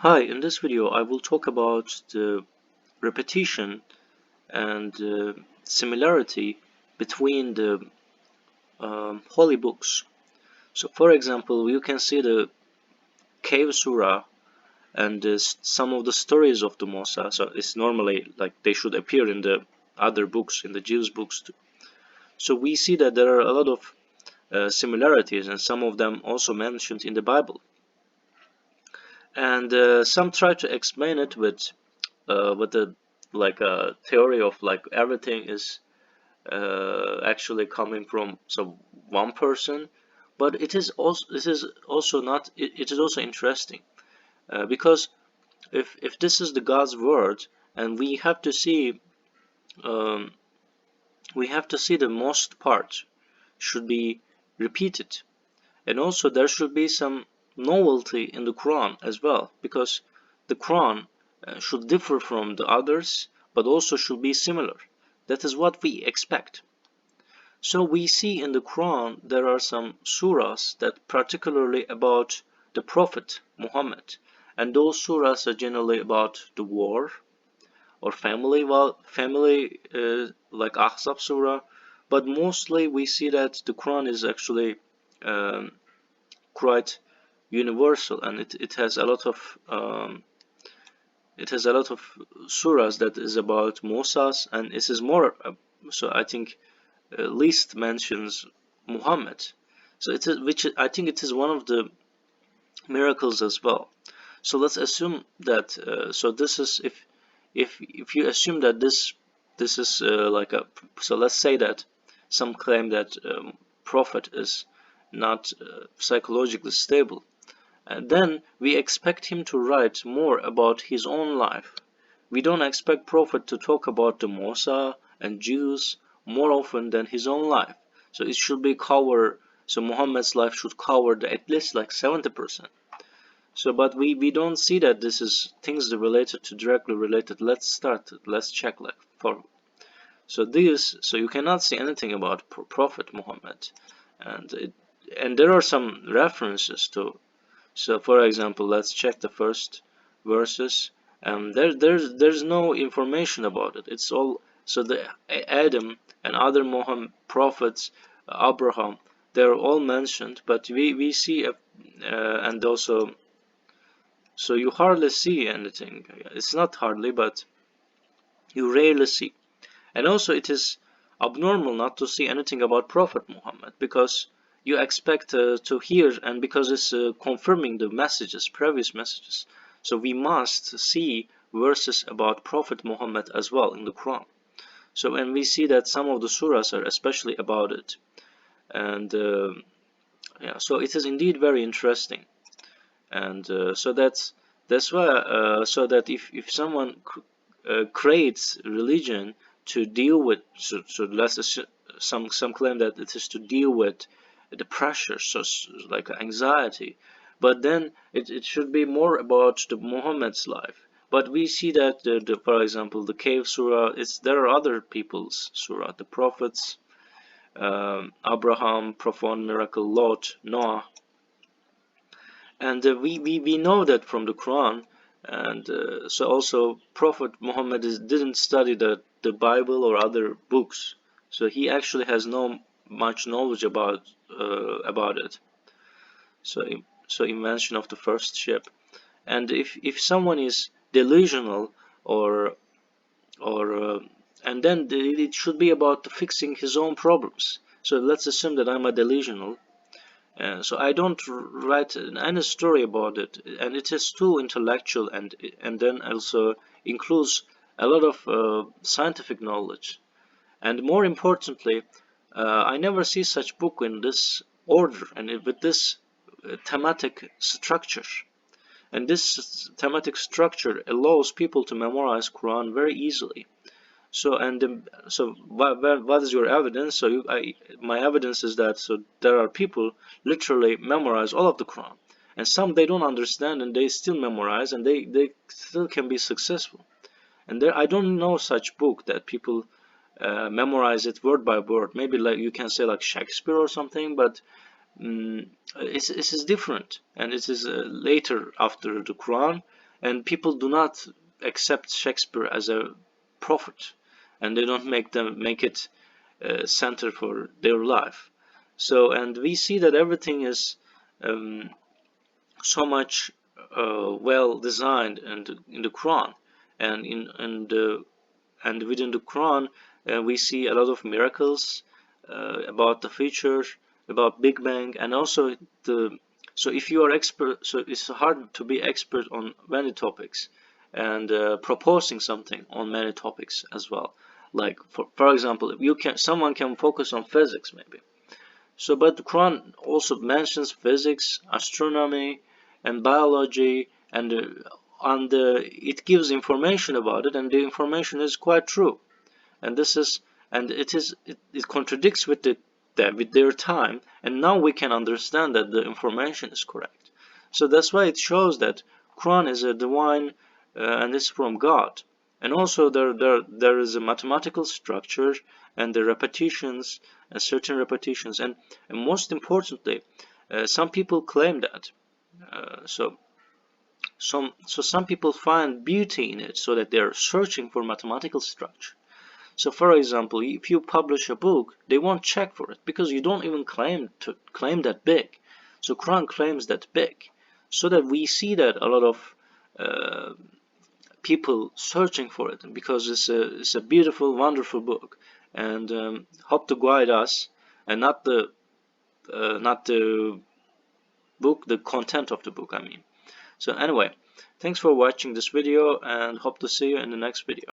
Hi, in this video I will talk about the repetition and similarity between the holy books. So for example, you can see the Cave Surah and some of the stories of the Musa. So it's normally like they should appear in the other books, in the Jews books too. So we see that there are a lot of similarities and some of them also mentioned in the Bible. And some try to explain it with a like a theory of like everything is actually coming from some one person, but it is also interesting because if this is the God's word and um, we have to see the most part should be repeated, and also there should be some novelty in the Quran as well, because the Quran should differ from the others but also should be similar. That is what we expect. So we see in the Quran there are some surahs that particularly about the Prophet Muhammad, and those surahs are generally about the war or family, well, family like Ahzab surah, but mostly we see that the Quran is actually um, quite universal, and it has a lot of surahs that is about Moses, and this is more so I think least mentions Muhammad. So it is, which I think it is one of the miracles as well. So let's assume that so this is if you assume that this is like a, so let's say that some claim that prophet is not psychologically stable, and then we expect him to write more about his own life. We don't expect prophet to talk about the Musa and Jews more often than his own life. So it should be cover. So Muhammad's life should cover at least like 70%. So, but we don't see that this is things related to directly related. Let's start. Let's check like for. So you cannot see anything about Prophet Muhammad, and there are some references to. So for example, let's check the first verses. There's no information about it. It's all so the Adam and other Muhammad prophets, Abraham, they're all mentioned, but we see and also so you hardly see anything. It's not hardly, but you rarely see. And also it is abnormal not to see anything about Prophet Muhammad because you expect to hear, and because it's confirming the messages, previous messages. So we must see verses about Prophet Muhammad as well in the Quran. So and we see that some of the surahs are especially about it, and yeah, so it is indeed very interesting. And so that's why so that if someone creates religion to deal with, so let's assume, some claim that it is to deal with the pressure, so like anxiety, but then it should be more about the Muhammad's life. But we see that for example the cave surah, there are other people's surah, the prophets, Abraham, profound miracle, Lot, Noah, and we know that from the Quran, and so also Prophet Muhammad didn't study the Bible or other books, so he actually has no much knowledge about it. So so invention of the first ship, and if someone is delusional or or and then it should be about fixing his own problems. So let's assume that I'm a delusional, so I don't write any story about it, and it is too intellectual, and then also includes a lot of scientific knowledge. And more importantly, I never see such book in this order and with this thematic structure. And this thematic structure allows people to memorize Quran very easily. So and so what is your evidence? So my evidence is that so there are people literally memorize all of the Quran, and some they don't understand and they still memorize, and they still can be successful. And there I don't know such book that people memorize it word by word. Maybe like you can say like Shakespeare or something, but it is different, and it is later after the Quran, and people do not accept Shakespeare as a prophet, and they don't make it center for their life. So, and we see that everything is um, so much well designed in the Quran, and and within the Quran we see a lot of miracles about the future, about Big Bang, and also the so if you are expert, so it's hard to be expert on many topics, and proposing something on many topics as well. Like for example, you can someone can focus on physics maybe, so, but the Quran also mentions physics, astronomy, and biology, it gives information about it, and the information is quite true. And this is, and it contradicts with with their time, and now we can understand that the information is correct. So that's why it shows that Quran is a divine, and it's from God. And also there is a mathematical structure and the repetitions and certain repetitions, and most importantly, some people claim that. So some people find beauty in it, so that they're searching for mathematical structure. So for example, if you publish a book, they won't check for it because you don't even claim that big. So Quran claims that big, so that we see that a lot of uh, people searching for it because it's a beautiful, wonderful book, and hope to guide us, and not the book, the content of the book, I mean. So anyway, thanks for watching this video, and hope to see you in the next video.